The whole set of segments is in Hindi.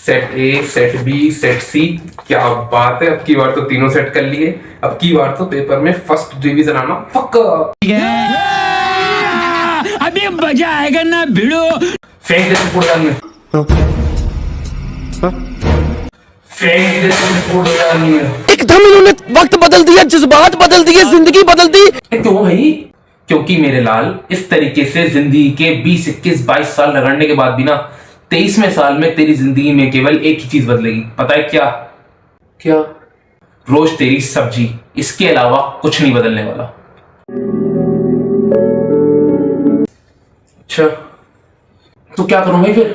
Set A, set B, set C. क्या बात है, अब की बार तो तीनों सेट कर लिए। अब की बार तो पेपर में फर्स्ट डिवीजन आना पक्का। अभी मजा आएगा ना भिड़ो। फेंक दे कूड़ेदान में, फेंक दे कूड़ेदान में। एकदम इन्होंने वक्त बदल दिया, जज्बात बदल दिए, जिंदगी बदल दी। क्यों भाई? क्योंकि मेरे लाल इस तरीके से जिंदगी के 20, 21, 22 साल रगड़ने के बाद भी ना 23वें साल में तेरी जिंदगी में केवल एक ही चीज बदलेगी। पता है क्या? क्या? रोज तेरी सब्जी, इसके अलावा कुछ नहीं बदलने वाला। अच्छा, तो क्या करूं भाई फिर?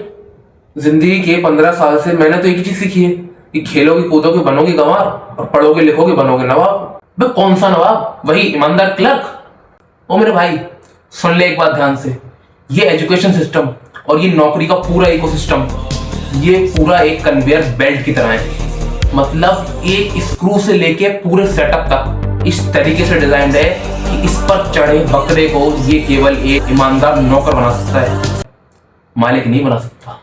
जिंदगी के 15 साल से मैंने तो एक ही चीज सीखी है कि खेलोगे कूदोगे बनोगे गंवार, और पढ़ोगे लिखोगे बनोगे नवाब। बे कौन सा नवाब? वही ईमानदार क्लर्क। ओ मेरे भाई, सुन ले एक बात ध्यान से। ये एजुकेशन सिस्टम और ये नौकरी का पूरा इकोसिस्टम, ये पूरा एक कन्वेयर बेल्ट की तरह है। मतलब एक स्क्रू से लेके पूरे सेटअप तक इस तरीके से डिजाइंड है कि इस पर चढ़े बकरे को ये केवल एक ईमानदार नौकर बना सकता है, मालिक नहीं बना सकता।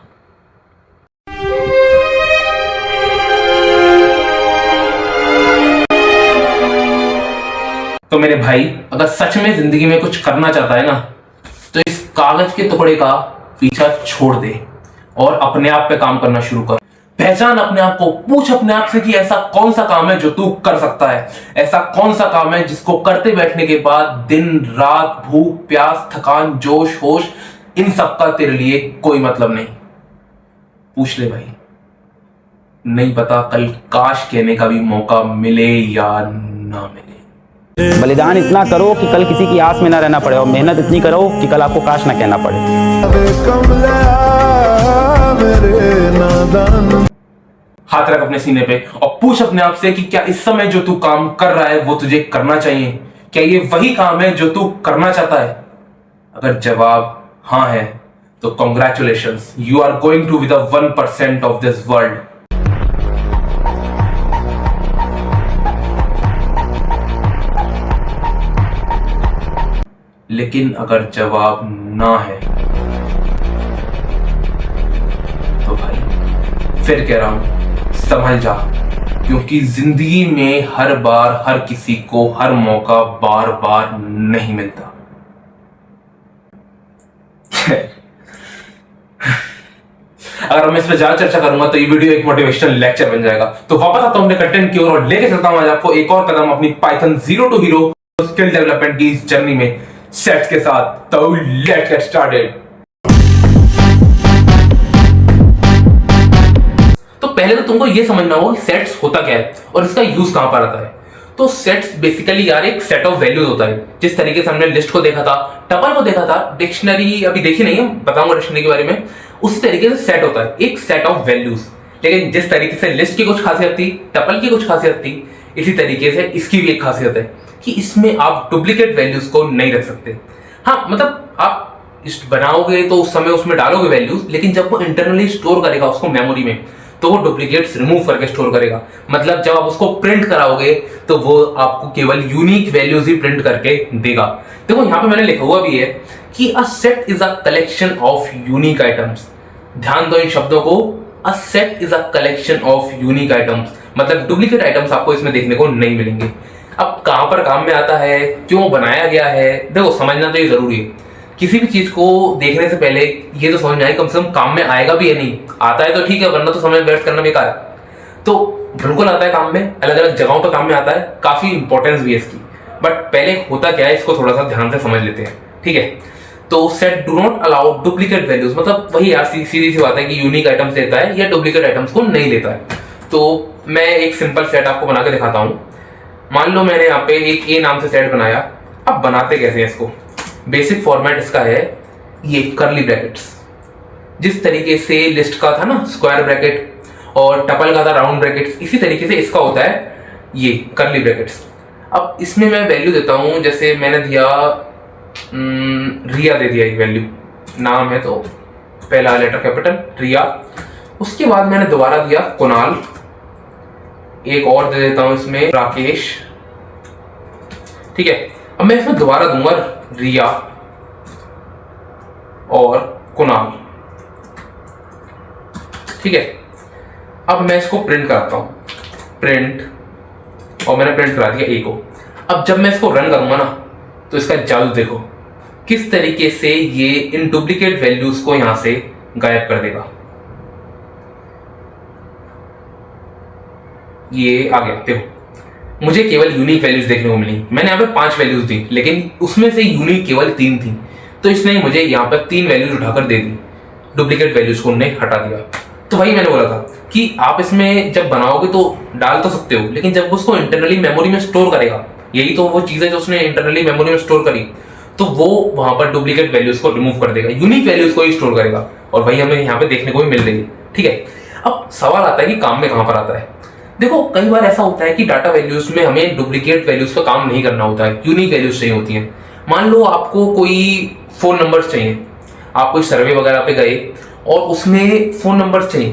तो मेरे भाई, अगर सच में जिंदगी में कुछ करना चाहता है ना, तो इस कागज के टुकड़े का पीछा छोड़ दे और अपने आप पे काम करना शुरू कर। पहचान अपने आप को, पूछ अपने आप से कि ऐसा कौन सा काम है जो तू कर सकता है। ऐसा कौन सा काम है जिसको करते बैठने के बाद दिन रात भूख प्यास थकान जोश होश इन सब का तेरे लिए कोई मतलब नहीं। पूछ ले भाई, नहीं पता कल काश कहने का भी मौका मिले या ना मिले। बलिदान इतना करो कि कल किसी की आस में ना रहना पड़े, और मेहनत इतनी करो कि कल आपको काश ना कहना पड़े। हाथ रख अपने सीने पे और पूछ अपने आप से कि क्या इस समय जो तू काम कर रहा है वो तुझे करना चाहिए? क्या ये वही काम है जो तू करना चाहता है? अगर जवाब हाँ है तो congratulations, you are going to be the 1% of this world. लेकिन अगर जवाब ना है तो भाई फिर कह रहा हूं, संभल जा, क्योंकि जिंदगी में हर बार हर किसी को हर मौका बार बार नहीं मिलता। अगर मैं इस पर ज्यादा चर्चा करूंगा तो ये वीडियो एक मोटिवेशनल लेक्चर बन जाएगा। तो वापस आता हूं अपने कंटेंट की ओर और लेके चलता हूं आज आपको एक और कदम अपनी Python zero to hero skill development की इस जर्नी में सेट्स के साथ। तो लेट्स गेट स्टार्टेड। तो पहले तो तुमको ये समझना होगा कि सेट्स होता क्या है और इसका यूज कहां पर आता है। तो सेट्स बेसिकली यार एक सेट ऑफ वैल्यूज होता है। जिस तरीके से हमने लिस्ट को देखा था, टपल को देखा था, डिक्शनरी अभी देखी नहीं है, बताऊंगा डिक्शनरी के बारे में, उसी तरीके से सेट होता है एक सेट ऑफ वैल्यूज। लेकिन जिस तरीके से लिस्ट की कुछ खासियत थी, टपल की कुछ खासियत थी, इसी तरीके से इसकी भी एक खासियत है कि इसमें आप डुप्लीकेट वैल्यूज को नहीं रख सकते। हाँ, मतलब आप लिस्ट बनाओगे तो उस समय उसमें डालोगे वैल्यूज, लेकिन जब वो इंटरनली स्टोर करेगा उसको मेमोरी में, तो वो डुप्लीकेट्स रिमूव करके स्टोर करेगा। मतलब जब आप उसको प्रिंट कराओगे तो वो आपको केवल यूनिक वैल्यूज ही प्रिंट करके देगा। देखो यहाँ पे मैंने लिखा हुआ भी है कि a set is a collection of unique items. ध्यान दो इन शब्दों को, a set is a collection of unique items, मतलब डुप्लीकेट आइटम्स आपको इसमें देखने को नहीं मिलेंगे। अब कहां पर काम में आता है, क्यों बनाया गया है, देखो समझना तो ये जरूरी है। किसी भी चीज को देखने से पहले ये तो समझना है कम से कम काम में आएगा भी या नहीं। आता है तो ठीक है, वरना तो समय वेस्ट करना बेकार है। तो बिल्कुल आता है काम में, अलग अलग जगहों पर काम में आता है, काफी इंपॉर्टेंस भी है इसकी। बट पहले होता क्या है इसको थोड़ा सा ध्यान से समझ लेते हैं, ठीक है। तो set do not allow duplicate values, मतलब वही यार सीधी सी बात है कि यूनिक आइटम्स लेता है या डुप्लीकेट आइटम्स को नहीं लेता है। तो मैं एक सिंपल सेट आपको बना के दिखाता हूं। मान लो मैंने यहाँ पे एक ए नाम से सेट बनाया। अब बनाते कैसे हैं इसको? बेसिक फॉर्मेट इसका है ये कर्ली ब्रैकेट्स। जिस तरीके से लिस्ट का था ना स्क्वायर ब्रैकेट और टपल का था राउंड ब्रैकेट्स, इसी तरीके से इसका होता है ये कर्ली ब्रैकेट्स। अब इसमें मैं वैल्यू देता हूं, जैसे मैंने दिया रिया दे दिया एक वैल्यू, नाम है तो पहला लेटर कैपिटल रिया। उसके बाद मैंने दोबारा दिया कुणाल, एक और दे देता हूं इसमें राकेश, ठीक है। अब मैं इसमें दोबारा दूंगा रिया और कुणाल, ठीक है। अब मैं इसको प्रिंट कराता हूँ, प्रिंट, और मैंने प्रिंट करा दिया ए को। अब जब मैं इसको रन करूंगा ना तो इसका जादू देखो किस तरीके से ये इन डुप्लीकेट वैल्यूज को यहां से गायब कर देगा। ये आ गया, देखो मुझे केवल यूनिक वैल्यूज देखने को मिली। मैंने यहाँ पे 5 वैल्यूज दी, लेकिन उसमें से यूनिक केवल 3 थी, तो इसने मुझे यहाँ पर 3 वैल्यूज उठाकर दे दी, डुप्लीकेट वैल्यूज को उन्होंने हटा दिया। तो वही मैंने बोला था कि आप इसमें जब बनाओगे तो डाल तो सकते हो, लेकिन जब उसको इंटरनली मेमोरी में स्टोर करेगा, यही तो वो चीज है जो उसने इंटरनली मेमोरी में स्टोर करी, तो वो वहां पर डुप्लीकेट वैल्यूज को रिमूव कर देगा, यूनिक वैल्यूज को ही स्टोर करेगा, और वही हमें यहाँ पे देखने को भी मिल रही है। ठीक है, अब सवाल आता है कि काम में कहां पर आता है। देखो कई बार ऐसा होता है कि डाटा वैल्यूज में हमें डुप्लीकेट वैल्यूज पर काम नहीं करना होता है, यूनिक वैल्यूज चाहिए होती हैं। मान लो आपको कोई फोन नंबर्स चाहिए, आप कोई सर्वे वगैरह पे गए और उसमें फोन नंबर्स चाहिए,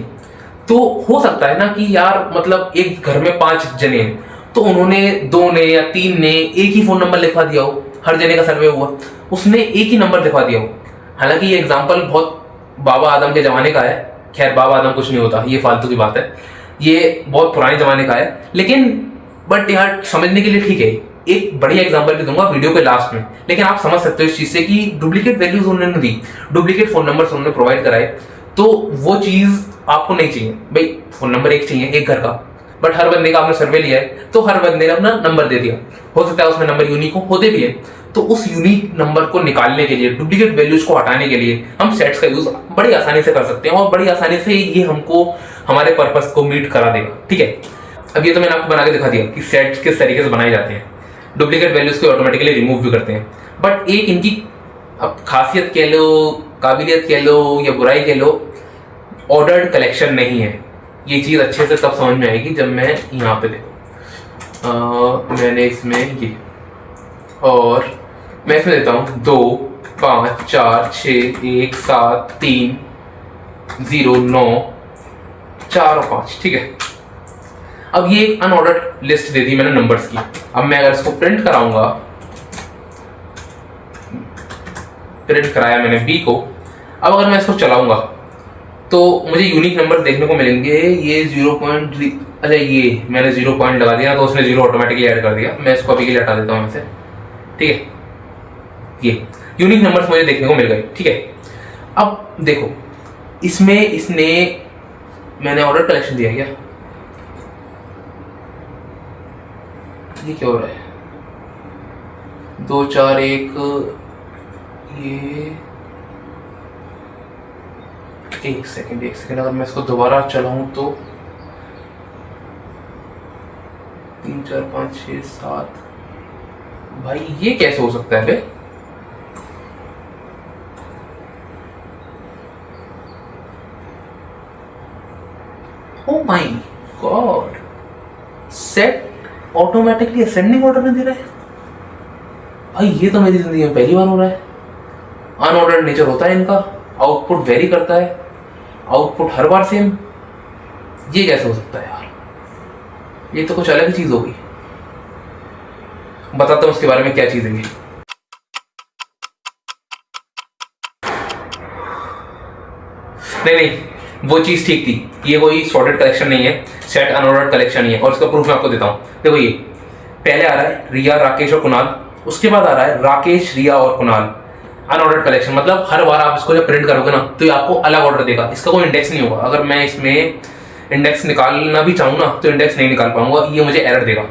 तो हो सकता है ना कि यार मतलब एक घर में 5 जने हैं, तो उन्होंने 2 ने या 3 ने एक ही फोन नंबर लिखवा दिया हो, हर जने का सर्वे हुआ, उसने एक ही नंबर लिखवा दिया हो। हालांकि ये एग्जाम्पल बहुत बाबा आदम के जमाने का है, खैर बाबा आदम कुछ नहीं होता, ये फालतू की बात है, ये बहुत पुराने जमाने का है, लेकिन बट यार समझने के लिए ठीक है। एक बढ़िया एग्जांपल भी दूंगा वीडियो के लास्ट में, लेकिन आप समझ सकते हो इस चीज से कि डुप्लीकेट वैल्यूज उन्होंने दी, डुप्लीकेट फोन नंबर्स उन्होंने प्रोवाइड कराए, तो वो चीज आपको नहीं चाहिए। भाई फोन नंबर एक चाहिए एक घर का, बट हर बंदे का आपने सर्वे लिया है तो हर बंदे ने अपना नंबर दे दिया, हो सकता है उसमें नंबर यूनिक होते भी है, तो उस यूनिक नंबर को निकालने के लिए, डुप्लीकेट वैल्यूज को हटाने के लिए हम सेट्स का यूज बड़ी आसानी से कर सकते हैं, और बड़ी आसानी से ये हमको हमारे पर्पस को मीट करा देगा। ठीक है, अब ये तो मैंने आपको बना के दिखा दिया कि सेट्स किस तरीके से बनाए जाते हैं, डुप्लीकेट वैल्यूज को ऑटोमेटिकली रिमूव भी करते हैं। बट एक इनकी अब खासियत कह लो, काबिलियत कह लो या बुराई कह लो, ऑर्डर्ड कलेक्शन नहीं है। ये चीज अच्छे से तब समझ में आएगी जब मैं यहाँ पे देखो मैंने इसमें ये, और मैं इसमें देता हूँ 2 5 4 6 1 7 3 0 9 4 और 5। ठीक है, अब ये एक अनऑर्डर्ड लिस्ट दे दी मैंने नंबर्स की। अब मैं अगर इसको प्रिंट कराऊंगा, प्रिंट कराया मैंने बी को, अब अगर मैं इसको चलाऊंगा तो मुझे यूनिक नंबर देखने को मिलेंगे। ये 0.3, अच्छा ये मैंने 0 पॉइंट लगा दिया तो उसने 0 ऑटोमेटिकली ऐड कर दिया। मैं इसको अभी के लिए हटा देता हूँ इसे। ठीक है, ये यूनिक नंबर्स मुझे देखने को मिल गए। ठीक है, अब देखो इसमें इसने मैंने ऑर्डर कलेक्शन दिया क्या, ये क्या हो रहा है, 2 4 1, ये एक सेकेंड अगर मैं इसको दोबारा चलाऊं तो 3 4 5 6 7, भाई ये कैसे हो सकता है बे? Oh my god, set automatically ascending order में दे रहा है। भाई ये तो मेरी जिंदगी में पहली बार हो रहा है। अनऑर्डर्ड नेचर होता है इनका, आउटपुट वेरी करता है, आउटपुट हर बार सेम। ये कैसे हो सकता है यार, ये तो कुछ अलग ही चीज होगी। बताता हूं उसके बारे में क्या चीज है ये। नहीं, वो चीज ठीक थी, ये कोई सॉर्टेड कलेक्शन नहीं है, सेट अनऑर्डर्ड कलेक्शन नहीं है। और इसका प्रूफ मैं आपको देता हूं। देखो ये पहले आ रहा है रिया, राकेश और कुणाल, उसके बाद आ रहा है राकेश, रिया और कुणाल। अनऑर्डर्ड कलेक्शन मतलब हर बार आप इसको जब प्रिंट करोगे ना तो ये आपको अलग ऑर्डर देगा, इसका कोई इंडेक्स नहीं होगा। अगर मैं इसमें इंडेक्स निकालना भी चाहूँ ना तो इंडेक्स नहीं निकाल पाऊंगा, ये मुझे एरर देगा।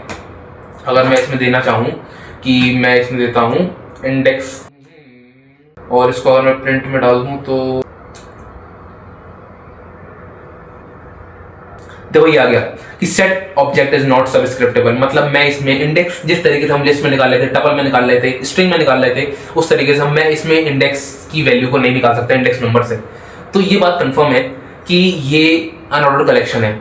अगर मैं इसमें देना चाहूँ कि मैं इसमें देता हूँ इंडेक्स, और इसको अगर मैं प्रिंट में डाल दूँ तो देखो ये आ गया कि सेट ऑब्जेक्ट इज नॉट सबस्क्रिप्टेबल। मतलब मैं इसमें इंडेक्स, जिस तरीके से हम लिस्ट में निकाल लेते, टपल में निकाल लेते, स्ट्रिंग में निकाल लेते, उस तरीके से मैं इसमें इंडेक्स की वैल्यू को नहीं निकाल सकता इंडेक्स नंबर से। तो ये बात कंफर्म है कि ये अनऑर्डर्ड कलेक्शन है।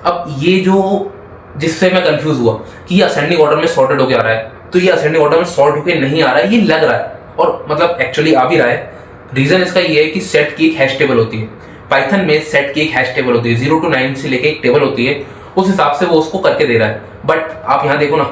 अब ये जो जिससे मैं कंफ्यूज हुआ कि ये असेंडिंग ऑर्डर में सॉर्टेड होकर आ रहा है, तो ये असेंडिंग ऑर्डर में सॉर्ट होकर नहीं आ रहा है, ये लग रहा है, और मतलब एक्चुअली आ भी रहा है। रीजन इसका ये है कि सेट की एक हैश टेबल होती है, पाइथन में सेट की एक हैश टेबल होती है, 0 to 9 से लेके एक टेबल होती है, उस हिसाब से वो उसको करके दे रहा है। बट आप यहां देखो ना,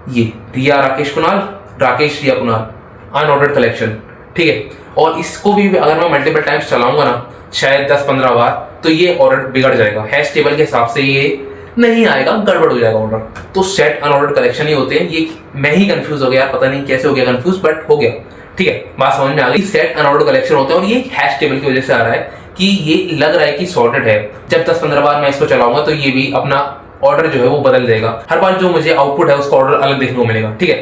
ये रिया राकेश कुणाल, राकेश रिया कुणाल, अनऑर्डर्ड कलेक्शन। ठीक है, और इसको भी अगर मैं मल्टीपल टाइम्स चलाऊंगा ना, शायद 10-15 बार, तो ये ऑर्डर बिगड़ जाएगा, हैश टेबल के हिसाब से ये नहीं आएगा, गड़बड़ हो जाएगा ऑर्डर। तो सेट अनऑर्डर्ड कलेक्शन ही होते हैं। ये मैं ही कंफ्यूज हो गया, पता नहीं कैसे हो गया कंफ्यूज, बट हो गया। ठीक है, बात समझ में आ गई। सेट अनऑर्डर्ड कलेक्शन होते हैं और ये हैश टेबल की वजह से आ रहा है कि ये लग रहा है कि सॉर्टेड है। जब 10-15 बार मैं इसको चलाऊंगा तो ये भी अपना ऑर्डर जो है वो बदल देगा। हर बार जो मुझे आउटपुट है उसका ऑर्डर अलग देखने को मिलेगा। ठीक है,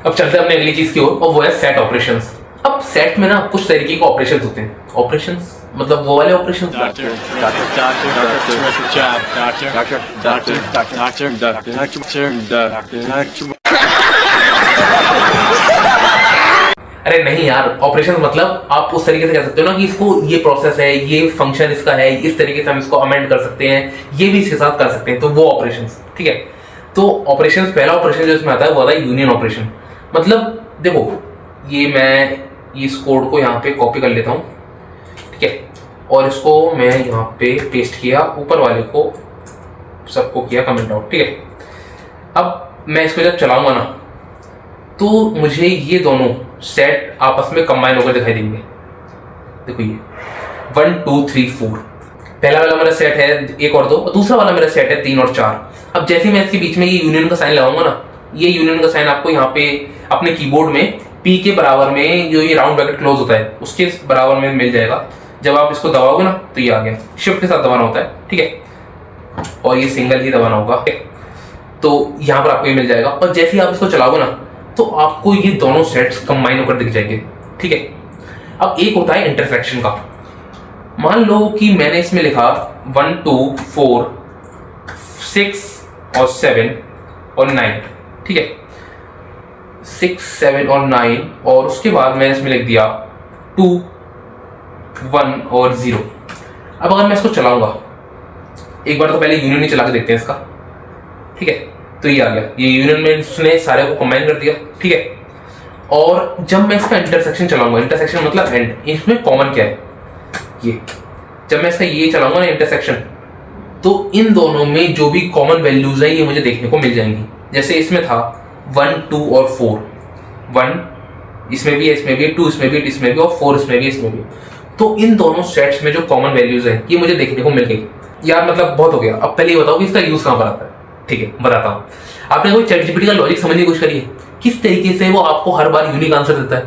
अब चलते हैं अपने अगली चीज की ओर और वो है सेट ऑपरेशंस। अब सेट में ना कुछ तरीके के ऑपरेशंस होते हैं। ऑपरेशंस मतलब वो वाले ऑपरेशंस। अरे नहीं यार, ऑपरेशन मतलब आप उस तरीके से कह सकते हो ना कि इसको ये प्रोसेस है, ये फंक्शन इसका है, इस तरीके से हम इसको अमेंड कर सकते हैं, ये भी इसके साथ कर सकते हैं, तो वो ऑपरेशंस। ठीक है, तो ऑपरेशंस, पहला ऑपरेशन जो इसमें आता है वो आता है यूनियन ऑपरेशन। मतलब देखो, ये मैं इस कोड को यहाँ पे कॉपी कर लेता हूँ, ठीक है, और इसको मैं यहाँ पे पेस्ट किया, ऊपर वाले को सबको किया कमेंट आउट। ठीक है, अब मैं इसको जब चलाऊंगा ना तो मुझे ये दोनों सेट आपस में कंबाइन होकर दिखाई देंगे। देखो ये 1 2 3 4 पहला वाला मेरा सेट है 1 और 2, और दूसरा वाला मेरा सेट है 3 और 4। अब जैसे मैं इसके बीच में ये यूनियन का साइन लगाऊंगा ना, ये यूनियन का साइन आपको यहाँ पे अपने कीबोर्ड में P के बराबर में जो ये राउंड ब्रैकेट क्लोज होता है उसके बराबर में मिल जाएगा। जब आप इसको दबाओगे ना तो ये आ गया, शिफ्ट के साथ दबाना होता है। ठीक है, और ये सिंगल ही दबाना होगा, तो यहाँ पर आपको ये मिल जाएगा। और जैसे ही आप इसको चलाओगे ना तो आपको ये दोनों सेट्स कंबाइन होकर दिख जाएंगे। ठीक है, अब एक होता है इंटरसेक्शन का। मान लो कि मैंने इसमें लिखा 1 2 4 6 और 7 और 9। ठीक है, 6 7 और 9, और उसके बाद मैंने इसमें लिख दिया 2 1 और 0। अब अगर मैं इसको चलाऊंगा, एक बार तो पहले यूनियन ही चला के देखते हैं इसका। ठीक है, तो ये आ गया, ये यूनियन में इसने सारे को कंबाइन कर दिया। ठीक है, और जब मैं इसका इंटरसेक्शन चलाऊंगा, इंटरसेक्शन मतलब एंड, इसमें कॉमन क्या है, ये जब मैं इसका ये चलाऊंगा ना इंटरसेक्शन, तो इन दोनों में जो भी कॉमन वैल्यूज है ये मुझे देखने को मिल जाएंगी। जैसे इसमें था 1 2 और 4, 1 इसमें भी है, इसमें भी है, 2 इसमें भी, इसमें भी, और 4 इसमें भी, इसमें भी। तो इन दोनों सेट्स में जो कॉमन वैल्यूज है ये मुझे देखने को मिल गई। यार मतलब बहुत हो गया। अब पहले ये बताओ कि इसका यूज कहां पर आता है। ठीक है, बताता हूँ। आपने कोई ChatGPT का लॉजिक समझने की कोशिश करी है, किस तरीके से वो आपको हर बार यूनिक आंसर देता है।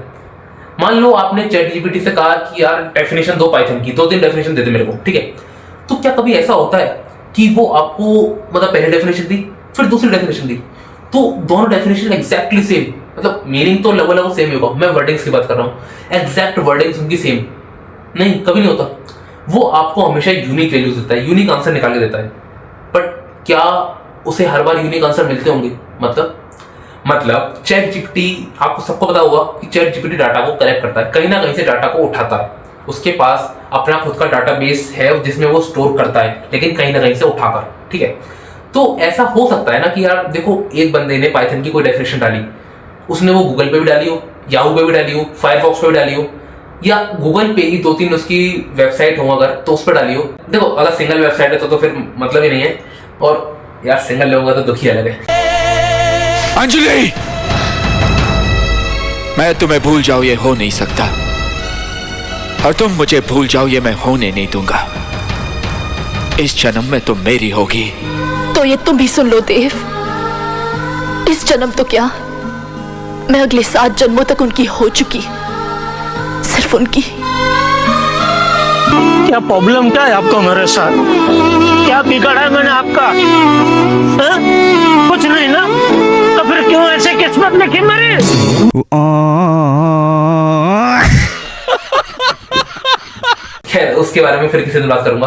मान लो आपने ChatGPT से कहा कि यार डेफिनेशन दो पाइथन की, 2-3 डेफिनेशन दे दे मेरे को। ठीक है, तो क्या कभी ऐसा होता है कि वो आपको मतलब पहले डेफिनेशन दी फिर दूसरी डेफिनेशन दी, तो दोनों डेफिनेशन एग्जैक्टली सेम, मतलब मीनिंग तो लगभग सेम होगा, मैं वर्डिंग्स की बात कर रहा हूँ, एग्जैक्ट वर्डिंग्स उनकी सेम नहीं, कभी नहीं होता। वो आपको हमेशा यूनिक वैल्यूज देता है, यूनिक आंसर निकाल के देता है। बट क्या उसे हर बार यूनिक आंसर मिलते होंगे? मतलब ChatGPT, आपको सबको पता होगा कि ChatGPT डाटा को कलेक्ट करता है, कहीं ना कहीं से डाटा को उठाता है। उसके पास अपना खुद का डाटाबेस है जिसमें वो स्टोर करता है, लेकिन कहीं ना कहीं से उठाकर। ठीक है, तो ऐसा हो सकता है ना कि यार देखो, एक बंदे ने पाइथन की कोई डेफिनेशन डाली, उसने वो गूगल पे भी डाली हो, याहू पे भी डाली हो, फायरफॉक्स पे भी डाली हो, या गूगल पे ही 2-3 उसकी वेबसाइट हो अगर तो उस पर डाली हो। देखो, अगर सिंगल वेबसाइट है तो फिर मतलब ही नहीं है, और यार सिंगल लोगों का तो दुखी अलग है। अंजलि, मैं तुम्हें भूल जाऊं ये हो नहीं सकता, और तुम मुझे भूल जाओ ये मैं होने नहीं दूंगा। इस जन्म में तुम मेरी होगी। तो ये तुम भी सुन लो देव, इस जन्म तो क्या, मैं अगले 7 जन्मों तक उनकी हो चुकी, सिर्फ उनकी। क्या प्रॉब्लम क्या है आपको मेरे साथ? क्या बिगड़ा है मैंने आपका? हा? कुछ नहीं ना, तो फिर क्यों ऐसे किस्मत लिखी मेरी? खैर, उसके बारे में फिर किसी दिन बात करूंगा।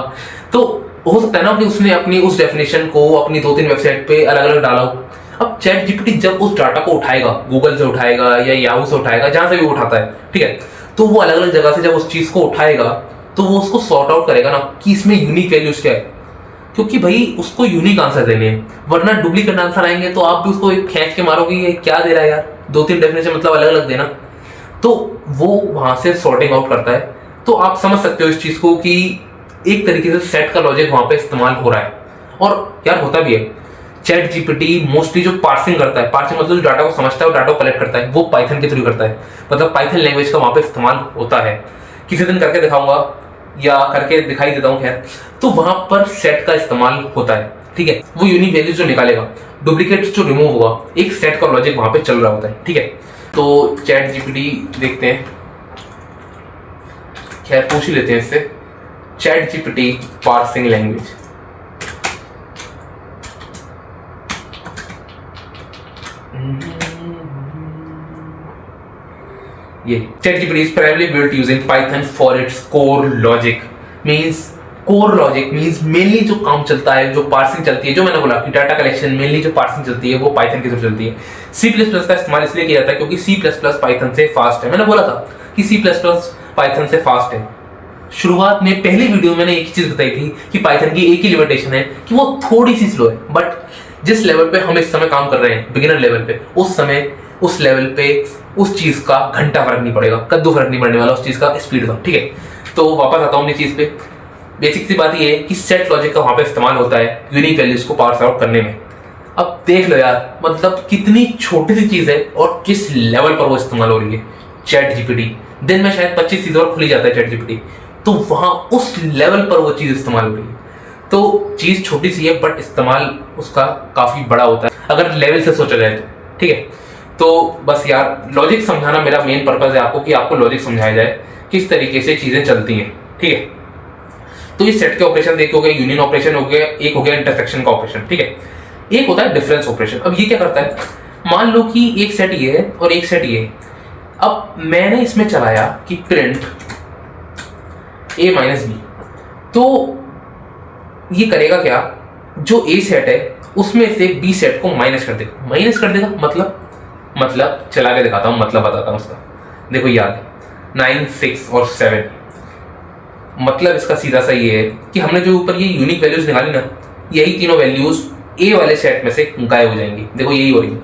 तो हो सकता है ना कि उसने अपनी उस डेफिनेशन को अपनी 2-3 वेबसाइट पे अलग अलग डाला हो। अब ChatGPT जब उस डाटा को उठाएगा, गूगल से उठाएगा या याहू से उठाएगा, जहां से भी उठाता है, ठीक है, तो वो अलग अलग जगह से जब उस चीज को उठाएगा तो वो उसको सॉर्ट आउट करेगा ना कि इसमें यूनिक वैल्यूज क्या है, क्योंकि भाई उसको यूनिक आंसर देने हैं, वरना डुप्लीकेट आंसर आएंगे तो आप भी उसको खींच के मारोगे ये क्या दे रहा है यार, 2-3 डेफिनेशन मतलब अलग अलग देना। तो वो वहां से सॉर्टिंग आउट करता है। तो आप समझ सकते हो इस चीज को कि एक तरीके से सेट का लॉजिक वहां पे इस्तेमाल हो रहा है, और यार होता भी है। ChatGPT मोस्टली जो पार्सिंग करता है, पार्सिंग मतलब जो डाटा को समझता है और डाटा को कलेक्ट करता है, वो पाइथन के थ्रू करता है, मतलब पाइथन लैंग्वेज का वहां पे इस्तेमाल होता है। किसी दिन करके दिखाऊंगा या करके दिखाई देता हूँ। खैर, तो वहां पर सेट का इस्तेमाल होता है, ठीक है। वो यूनिक वैल्यूज जो निकालेगा, डुप्लीकेट्स जो रिमूव होगा, एक सेट का लॉजिक वहां पे चल रहा होता है, ठीक है। तो चैट जीपीटी देखते हैं, खैर पूछ ही लेते हैं इससे। चैट जीपीटी पार्सिंग लैंग्वेज, ये ChatGPT is primarily built using Python for its core logic। means core logic means mainly जो काम चलता है, जो पार्सिंग चलती है, जो मैंने बोला कि डाटा कलेक्शन मेनली जो पार्सिंग चलती है वो पाइथन के थ्रू चलती है। C++ का इस्तेमाल इसलिए किया जाता है क्योंकि C++ पाइथन से फास्ट है। मैंने बोला था कि C++ पाइथन से फास्ट है। शुरुआत में पहली वीडियो में मैंने एक ही चीज बताई थी कि पाइथन की एक ही लिमिटेशन है कि वो थोड़ी सी स्लो है, बट जिस लेवल पे हम इस समय काम कर रहे हैं, बिगिनर लेवल पे, उस समय उस लेवल पे उस चीज का घंटा फर्क नहीं पड़ेगा, कद्दू फर्क नहीं पड़ने वाला उस चीज का स्पीड का, ठीक है। तो वापस आता हूँ अपनी चीज पे। बेसिक सी बात ये है कि सेट लॉजिक का वहां पे इस्तेमाल होता है यूनिक वैल्यूज को पार्स आउट करने में। अब देख लो यार, मतलब कितनी छोटी सी चीज है और किस लेवल पर वो इस्तेमाल हो रही है। चैट जीपीटी दिन में शायद 25 चीजों और खुली जाता है चैट जीपीटी, तो वहां उस लेवल पर वो चीज इस्तेमाल हो रही है। तो चीज छोटी सी है बट इस्तेमाल उसका काफी बड़ा होता है अगर लेवल से सोचा जाए तो, ठीक है। तो बस यार लॉजिक समझाना मेरा मेन पर्पज है आपको, कि आपको लॉजिक समझाया जाए किस तरीके से चीजें चलती हैं, ठीक है। तो ये सेट के ऑपरेशन एक हो गए, यूनियन ऑपरेशन हो गया, एक हो गया इंटरसेक्शन का ऑपरेशन, ठीक है। एक होता है डिफरेंस ऑपरेशन। अब ये क्या करता है, मान लो कि एक सेट ये है और एक सेट ये है। अब मैंने इसमें चलाया कि प्रिंट a माइनस बी, तो ये करेगा क्या, जो ए सेट है उसमें से बी सेट को माइनस कर देगा। माइनस कर देगा मतलब चला के दिखाता हूं, मतलब बताता हूं उसका। देखो याद 9, 6 और 7, मतलब इसका सीधा सा ये है कि हमने जो ऊपर ये यूनिक वैल्यूज निकाली ना, यही तीनों वैल्यूज ए वाले सेट में से गायब हो जाएंगी। देखो यही हो रही है,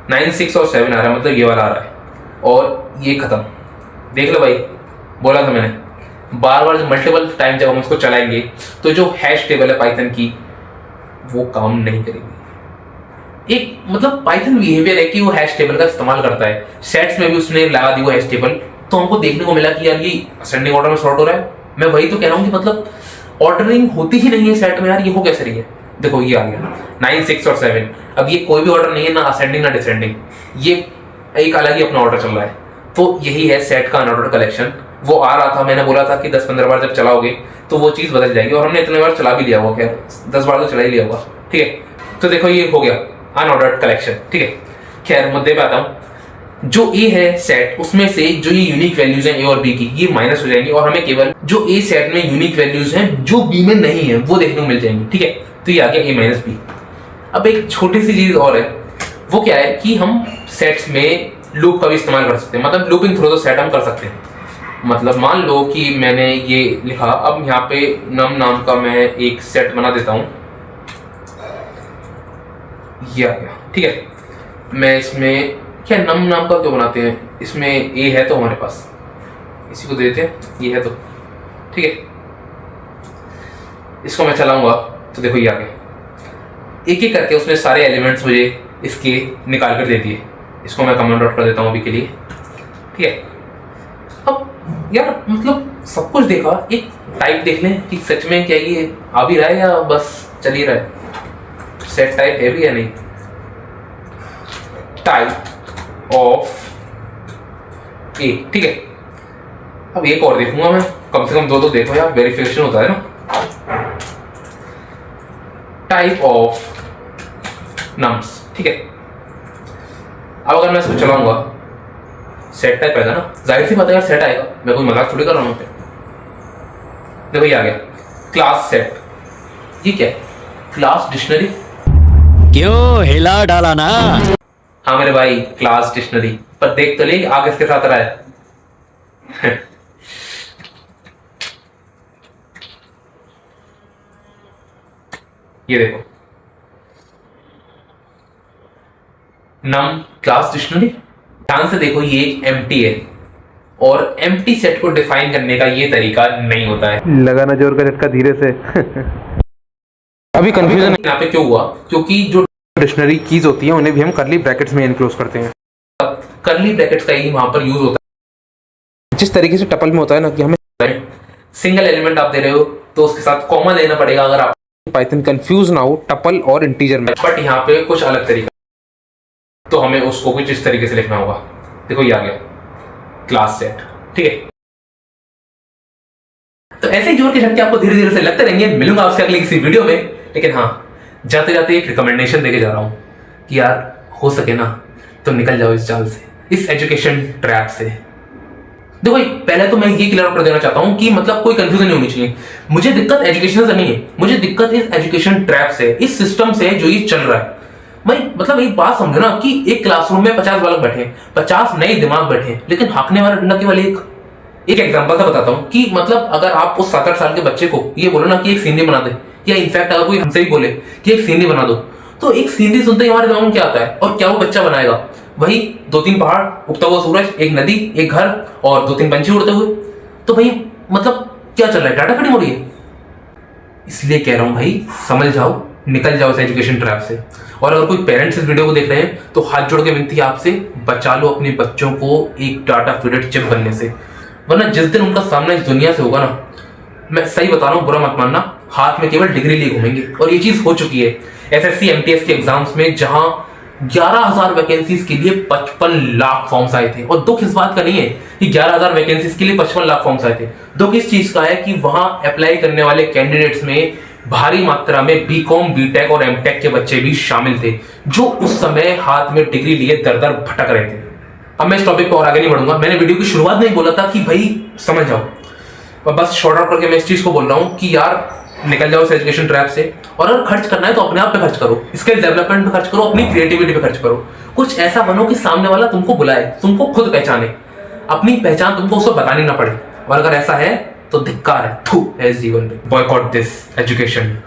9, 6 और 7 आ रहा है, मतलब ये वाला आ रहा है, और ये खत्म। देख लो भाई, बोला था मैंने, बार बार मल्टीपल टाइम जब हम उसको चलाएंगे तो जो हैश टेबल है पाइथन की वो काम नहीं करेगी। एक मतलब पाइथन बिहेवियर है कि वो हैश टेबल का इस्तेमाल करता है। सेट्स में भी उसने लगा दी वो हैश टेबल, तो हमको देखने को मिला कि यार ये असेंडिंग ऑर्डर में सॉर्ट हो रहा है। मैं वही तो कह रहा हूँ कि मतलब ऑर्डरिंग होती ही नहीं है सेट में यार, ये हो कैसे रही है। देखो ये आ गया 9, 6 और 7। अब ये कोई भी ऑर्डर नहीं है, ना असेंडिंग ना डिसेंडिंग, ये एक अलग ही अपना ऑर्डर चल रहा है। तो यही है सेट का अनऑर्डर्ड कलेक्शन। वो आ रहा था, मैंने बोला था कि 10-15 बार जब चलाओगे तो वो चीज बदल जाएगी, और हमने इतने बार चला भी लिया हुआ, खैर 10 बार तो चला ही लिया हुआ, ठीक है। तो देखो ये हो गया अनऑर्डर्ड कलेक्शन, ठीक है। खैर मुद्दे पे आता हूँ। जो ए है सेट, उसमें से जो ये यूनिक वैल्यूज हैं ए और बी की, ये माइनस हो जाएंगी, और हमें केवल जो ए सेट में यूनिक वैल्यूज हैं जो बी में नहीं है वो देखने को मिल जाएंगी, ठीक है। तो ये आ गया ए माइनस बी। अब एक छोटी सी चीज और है, वो क्या है कि हम सेट्स में लूप का भी इस्तेमाल कर सकते हैं, मतलब लूपिंग थ्रू द सेट हम कर सकते हैं। मतलब मान लो कि मैंने ये लिखा, अब यहाँ पे नम नाम का मैं एक सेट बना देता हूं, ये आ गया, ठीक है। मैं इसमें क्या नम नाम का क्यों बनाते हैं, इसमें ए है तो हमारे पास, इसी को देते हैं, ये है तो, ठीक है। इसको मैं चलाऊंगा तो देखो ये आ गया, एक एक करके उसने सारे एलिमेंट्स मुझे इसके निकाल कर दे दिए। इसको मैं कमेंट आउट कर देता हूं अभी के लिए, ठीक है। अब यार मतलब सब कुछ देखा, एक टाइप देख लें कि सच में क्या ये आ भी रहा है या बस चल ही रहा है। सेट टाइप है भी या नहीं, टाइप ऑफ ए, ठीक है। अब एक और देखूंगा मैं, कम से कम 2 तो देखो यार, वेरिफिकेशन होता है ना। टाइप ऑफ नम्स, ठीक है। अब अगर मैं इसको चलाऊंगा, सेट टाइप आएगा ना, जाहिर सी बात है यार सेट आएगा, मैं कोई मजाक थोड़ी कर रहा हूँ। देखो ये आ गया क्लास सेट। ये क्या है, क्लास डिक्शनरी। क्यों हिला डाला ना। हाँ मेरे भाई, क्लास डिक्शनरी। पर देख तो ले आगे इसके साथ रहा है। ये देखो नम क्लास डिक्शनरी। ध्यान से देखो, ये एक एम्प्टी है, और एम्प्टी सेट को डिफाइन करने का ये तरीका नहीं होता है। लगाना जोर का झटका धीरे से। अभी कंफ्यूजन यहाँ पे क्यों हुआ, क्योंकि जो डिक्शनरी कीज होती है उन्हें भी हम करली ब्रैकेट्स में एनक्लोज करते हैं। करली ब्रैकेट्स का ही वहां पर यूज होता है, जिस तरीके से टपल में होता है ना कि हमें सिंगल एलिमेंट आप दे रहे हो तो उसके साथ कॉमा लेना पड़ेगा अगर आप पाइथन कंफ्यूज ना हो टपल और इंटीजर में। बट यहाँ पे कुछ अलग तरीका, तो हमें उसको कुछ इस तरीके से लिखना होगा। देखो ये आ गया क्लास सेट, ठीक है। तो ऐसे ही जोर के झटके आपको धीरे धीरे से लगते रहेंगे। मिलूंगा आपसे अगली किसी वीडियो में, लेकिन हाँ जाते जाते एक रिकमेंडेशन देके जा रहा हूं कि यार हो सके ना तो निकल जाओ इस जाल से, इस एजुकेशन ट्रैप से। देखो पहले तो मैं ये क्लियर कर देना चाहता हूं कि मतलब कोई कंफ्यूजन नहीं होनी चाहिए। मुझे दिक्कत एजुकेशन से नहीं है, मुझे दिक्कत इस एजुकेशन ट्रैप से, इस सिस्टम से जो ये चल रहा है। भाई मतलब एक बात समझो ना कि एक क्लासरूम में 50 बालक बैठे, 50 नए दिमाग बैठे, लेकिन हाँकने वाला न केवल एक एग्जांपल का बताता हूं कि मतलब अगर आप उस 7-8 साल के बच्चे को ये बोलो ना कि एक सीनरी बना दे, या इनफैक्ट अगर कोई हमसे ही बोले कि एक सीनरी बना दो, तो एक सीनरी सुनते ही हमारे दिमाग में क्या आता है और क्या वो बच्चा बनाएगा? वही 2-3 पहाड़, उगता हुआ सूरज, एक नदी, एक घर और 2-3 पंछी उड़ते हुए। तो भाई मतलब क्या चल रहा है? डाटा कटिंग हो रही है। इसलिए कह रहा हूं भाई समझ जाओ, निकल जाओ इस एजुकेशन ट्रैप से। और अगर कोई पेरेंट्स इस वीडियो को देख रहे हैं तो हाथ जोड़ के विनती है आपसे, बचा लो अपने बच्चों को एक डाटा फीडेड चिप बनने से, वरना जिस दिन उनका सामना इस दुनिया से होगा ना, मैं सही बता रहा हूँ, बुरा मत मानना, हाथ में केवल डिग्री लिए घूमेंगे। और ये चीज हो चुकी है एसएससी एमटीएस के एग्जाम्स में, जहां 11,000 वैकेंसीज के लिए 55 लाख फॉर्म्स आए थे। और दुख इस बात का नहीं है कि 11,000 वैकेंसीज के लिए 55 लाख फॉर्म्स आए थे, दुख इस चीज का है कि वहां अप्लाई करने वाले कैंडिडेट्स में भारी मात्रा में बीकॉम, बीटेक और एमटेक के बच्चे भी शामिल थे, जो उस समय हाथ में डिग्री लिए दर दर भटक रहे थे। अब मैं इस टॉपिक पर और आगे नहीं बढ़ूंगा। मैंने वीडियो की शुरुआत में ही बोला था कि भाई समझ जाओ, और बस शॉर्ट आउट करके मैं इस चीज को बोल रहा हूं कि यार निकल जाओ इस एजुकेशन ट्रैप से। और अगर खर्च करना है तो अपने आप पे खर्च करो, स्किल डेवलपमेंट पे खर्च करो, अपनी क्रिएटिविटी पे खर्च करो। कुछ ऐसा बनो कि सामने वाला तुमको बुलाए, तुमको खुद पहचाने, अपनी पहचान तुमको उसको बतानी ना पड़े। और अगर ऐसा है तो धिक्कार है, थू है इस जीवन में। Boycott this education.